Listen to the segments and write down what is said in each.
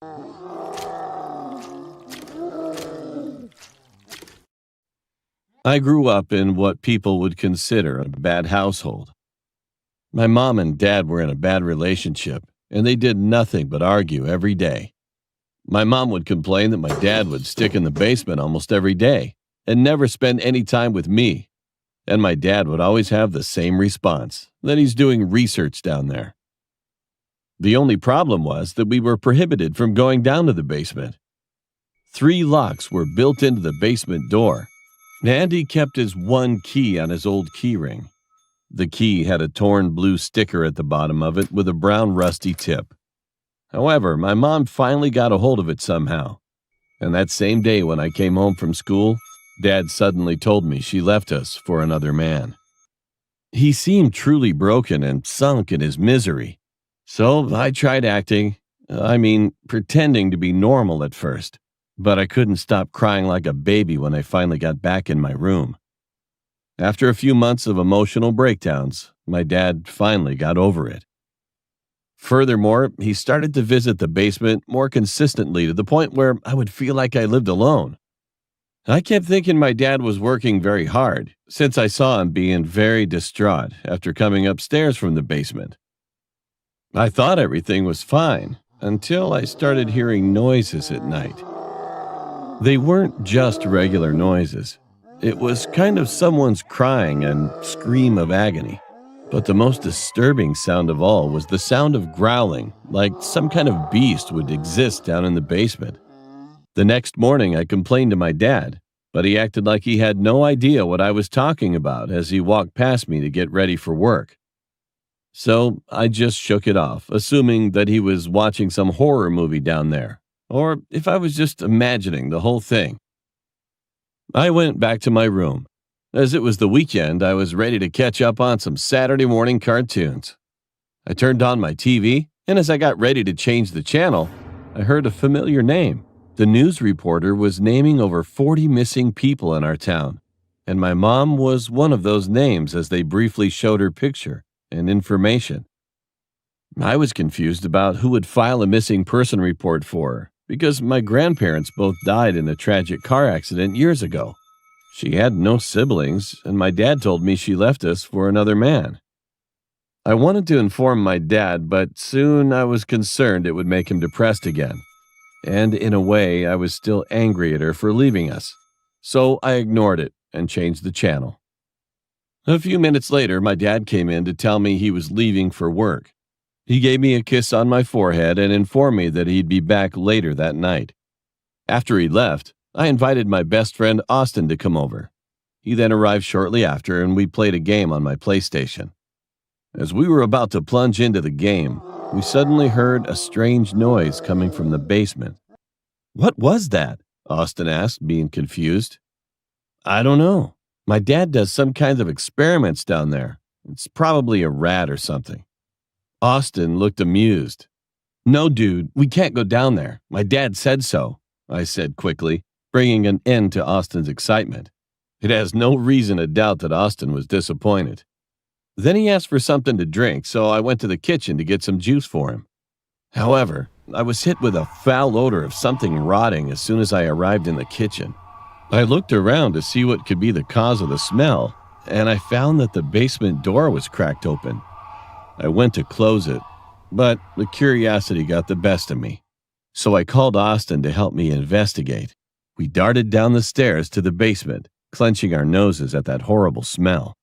I grew up in what people would consider a bad household. My mom and dad were in a bad relationship, and they did nothing but argue every day. My mom would complain that my dad would stick in the basement almost every day and never spend any time with me. And my dad would always have the same response, that he's doing research down there. The only problem was that we were prohibited from going down to the basement. 3 locks were built into the basement door, and he kept his one key on his old key ring. The key had a torn blue sticker at the bottom of it with a brown rusty tip. However, my mom finally got a hold of it somehow. And that same day when I came home from school, Dad suddenly told me she left us for another man. He seemed truly broken and sunk in his misery. So I tried pretending to be normal at first, but I couldn't stop crying like a baby when I finally got back in my room. After a few months of emotional breakdowns, my dad finally got over it. Furthermore, he started to visit the basement more consistently to the point where I would feel like I lived alone. I kept thinking my dad was working very hard, since I saw him being very distraught after coming upstairs from the basement. I thought everything was fine until I started hearing noises at night. They weren't just regular noises. It was kind of someone's crying and scream of agony. But the most disturbing sound of all was the sound of growling, like some kind of beast would exist down in the basement. The next morning I complained to my dad, but he acted like he had no idea what I was talking about as he walked past me to get ready for work. So I just shook it off, assuming that he was watching some horror movie down there, or if I was just imagining the whole thing. I went back to my room. As it was the weekend, I was ready to catch up on some Saturday morning cartoons. I turned on my TV, and as I got ready to change the channel, I heard a familiar name. The news reporter was naming over 40 missing people in our town, and my mom was one of those names as they briefly showed her picture and information. I was confused about who would file a missing person report for her, because my grandparents both died in a tragic car accident years ago. She had no siblings, and my dad told me she left us for another man. I wanted to inform my dad, but soon I was concerned it would make him depressed again. And in a way, I was still angry at her for leaving us. So I ignored it and changed the channel. A few minutes later, my dad came in to tell me he was leaving for work. He gave me a kiss on my forehead and informed me that he'd be back later that night. After he left, I invited my best friend Austin to come over. He then arrived shortly after, and we played a game on my PlayStation. As we were about to plunge into the game, we suddenly heard a strange noise coming from the basement. "What was that?" Austin asked, being confused. "I don't know. My dad does some kinds of experiments down there. It's probably a rat or something." Austin looked amused. "No, dude, we can't go down there. My dad said so," I said quickly, bringing an end to Austin's excitement. It has no reason to doubt that Austin was disappointed. Then he asked for something to drink, so I went to the kitchen to get some juice for him. However, I was hit with a foul odor of something rotting as soon as I arrived in the kitchen. I looked around to see what could be the cause of the smell, and I found that the basement door was cracked open. I went to close it, but the curiosity got the best of me. So I called Austin to help me investigate. We darted down the stairs to the basement, clenching our noses at that horrible smell.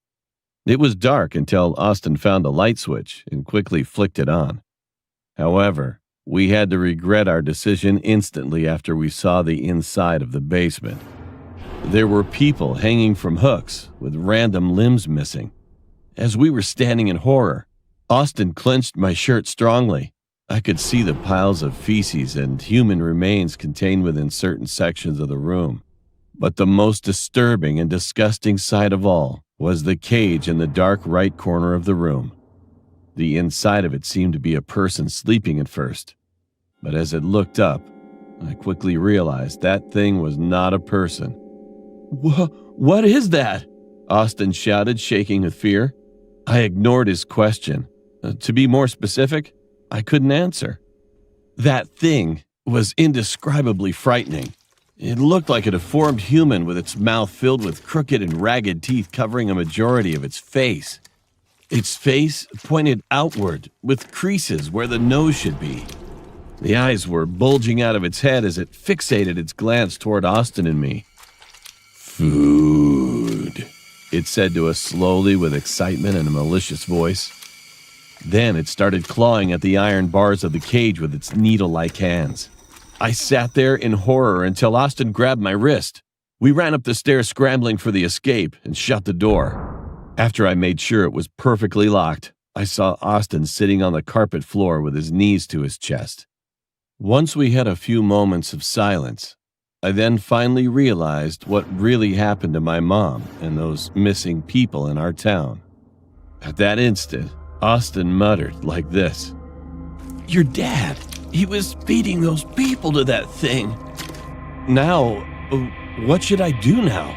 It was dark until Austin found a light switch and quickly flicked it on. However, we had to regret our decision instantly after we saw the inside of the basement. There were people hanging from hooks with random limbs missing. As we were standing in horror, Austin clenched my shirt strongly. I could see the piles of feces and human remains contained within certain sections of the room. But the most disturbing and disgusting sight of all was the cage in the dark right corner of the room. The inside of it seemed to be a person sleeping at first, but as it looked up, I quickly realized that thing was not a person. What is that?" Austin shouted, shaking with fear. I ignored his question. To be more specific, I couldn't answer. "That thing," was indescribably frightening. It looked like a deformed human with its mouth filled with crooked and ragged teeth covering a majority of its face. Its face pointed outward, with creases where the nose should be. The eyes were bulging out of its head as it fixated its glance toward Austin and me. "Food," it said to us slowly with excitement and a malicious voice. Then it started clawing at the iron bars of the cage with its needle-like hands. I sat there in horror until Austin grabbed my wrist. We ran up the stairs scrambling for the escape and shut the door. After I made sure it was perfectly locked, I saw Austin sitting on the carpet floor with his knees to his chest. Once we had a few moments of silence, I then finally realized what really happened to my mom and those missing people in our town. At that instant, Austin muttered like this: "Your dad, he was feeding those people to that thing. Now, what should I do now?"